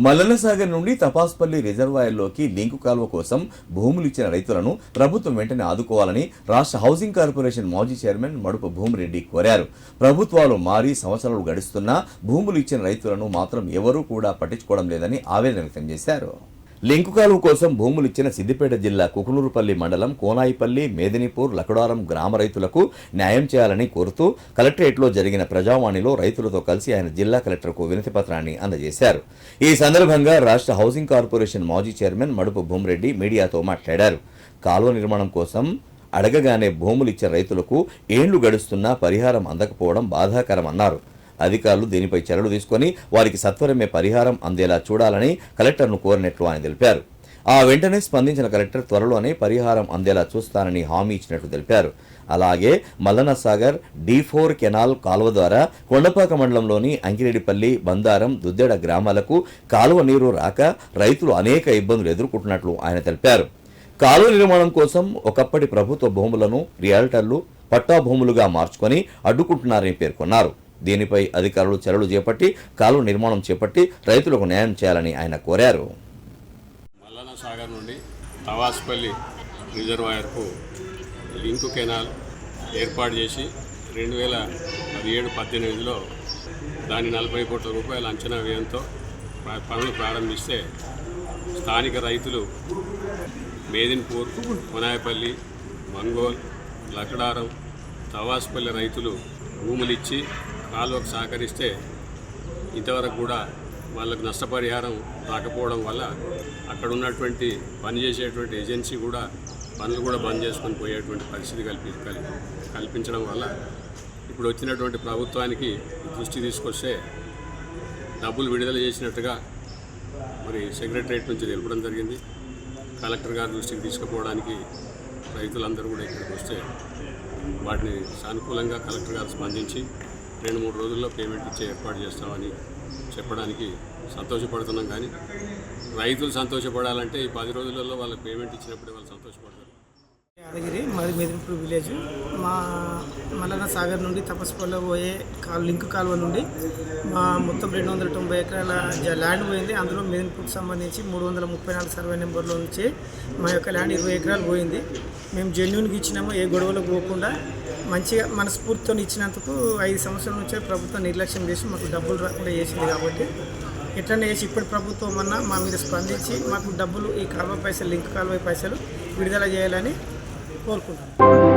మల్లన్నసాగర్ నుండి తపాస్పల్లి రిజర్వాయర్లోకి లింకు కాలువ కోసం భూములు ఇచ్చిన రైతులను ప్రభుత్వం వెంటనే ఆదుకోవాలని రాష్ట్ర హౌసింగ్ కార్పొరేషన్ మాజీ చైర్మన్ మడుపు భూమిరెడ్డి కోరారు. ప్రభుత్వాలు మారి సంవత్సరాలు గడుస్తున్నా భూములు ఇచ్చిన రైతులను మాత్రం ఎవరూ కూడా పట్టించుకోవడం లేదని ఆవేదన వ్యక్తం చేశారు. లింకు కాలువ కోసం భూములు ఇచ్చిన సిద్దిపేట జిల్లా కుకునూరుపల్లి మండలం కోనాయిపల్లి, మేదినిపూర్, లకడారం గ్రామ రైతులకు న్యాయం చేయాలని కోరుతూ కలెక్టరేట్లో జరిగిన ప్రజావాణిలో రైతులతో కలిసి ఆయన జిల్లా కలెక్టర్కు వినతి పత్రాన్ని అందజేశారు. ఈ సందర్భంగా రాష్ట్ర హౌసింగ్ కార్పొరేషన్ మాజీ చైర్మన్ మడుపు భూమిరెడ్డి మీడియాతో మాట్లాడారు. కాలువ నిర్మాణం కోసం అడగగానే భూములు ఇచ్చే రైతులకు ఏండ్లు గడుస్తున్నా పరిహారం అందకపోవడం బాధాకరమన్నారు. అధికారులు దీనిపై చర్యలు తీసుకుని వారికి సత్వరమే పరిహారం అందేలా చూడాలని కలెక్టర్ను కోరినట్లు ఆయన తెలిపారు. ఆ వెంటనే స్పందించిన కలెక్టర్ త్వరలోనే పరిహారం అందేలా చూస్తానని హామీ ఇచ్చినట్లు తెలిపారు. అలాగే మల్లన్నసాగర్ D4 కెనాల్ కాలువ ద్వారా కొండపాక మండలంలోని అంకిరెడ్డిపల్లి, బందారం, దుద్దెడ గ్రామాలకు కాలువ నీరు రాక రైతులు అనేక ఇబ్బందులు ఎదుర్కొంటున్నట్లు ఆయన తెలిపారు. కాలువ నిర్మాణం కోసం ఒకప్పటి ప్రభుత్వ భూములను రియాల్టర్లు పట్టా భూములుగా మార్చుకొని అడ్డుకుంటున్నారని పేర్కొన్నారు. దీనిపై అధికారులు చర్యలు చేపట్టి కాలువ నిర్మాణం చేపట్టి రైతులకు న్యాయం చేయాలని ఆయన కోరారు. మల్లన్నసాగర్ నుండి తవాస్పల్లి రిజర్వాయర్కు లింకు కెనాల్ ఏర్పాటు చేసి 2017-18లో దాని 40 కోట్ల రూపాయల అంచనా వ్యయంతో పనులు ప్రారంభిస్తే స్థానిక రైతులు మేదిన్పూర్, కోనాయపల్లి, మంగోల్, లకడారం, తవాస్పల్లి రైతులు భూములిచ్చి కాలువకు సహకరిస్తే ఇంతవరకు కూడా వాళ్ళకు నష్టపరిహారం రాకపోవడం వల్ల అక్కడ ఉన్నటువంటి పనిచేసేటువంటి ఏజెన్సీ కూడా పనులు కూడా బంద్ చేసుకొని పోయేటువంటి పరిస్థితి కల్పించడం వల్ల ఇప్పుడు వచ్చినటువంటి ప్రభుత్వానికి దృష్టి తీసుకొస్తే డబ్బులు విడుదల చేసినట్టుగా మరి సెక్రటరేట్ నుంచి తెలపడం జరిగింది. కలెక్టర్ గారి దృష్టికి తీసుకుపోవడానికి రైతులందరూ కూడా ఇక్కడికి వస్తే వాటిని సానుకూలంగా కలెక్టర్ గారు స్పందించి 2-3 రోజుల్లో పేమెంట్ ఇచ్చే ఏర్పాటు చేస్తామని చెప్పడానికి సంతోషపడుతున్నాం. కానీ రైతులు సంతోషపడాలంటే ఈ 10 రోజులలో వాళ్ళకి పేమెంట్ ఇచ్చినప్పుడే వాళ్ళు సంతోషపడతారు. యాదగిరి మాది మేదినిపూర్ విలేజ్. మా మల్లన్నసాగర్ నుండి తపస్పల్లి పోయే లింకు కాలువ నుండి మా మొత్తం 290 ఎకరాల ల్యాండ్ పోయింది. అందులో మేదినిపూర్కి సంబంధించి 334 సర్వే నెంబర్లో నుంచి మా యొక్క ల్యాండ్ 20 ఎకరాలు పోయింది. మేము జెన్యూన్గా ఇచ్చినాము, ఏ గొడవలకు పోకుండా మంచిగా మనస్ఫూర్తితో ఇచ్చినందుకు 5 సంవత్సరాల నుంచే ప్రభుత్వం నిర్లక్ష్యం చేసి మాకు డబ్బులు రాకుండా చేసింది. కాబట్టి ఎట్లనే చేసి ఇప్పటి ప్రభుత్వం అన్నా మా మీద స్పందించి మాకు డబ్బులు, ఈ కాలువ పైసలు, లింక్ కాలువ పైసలు విడుదల చేయాలని కోరుకుంటున్నాను.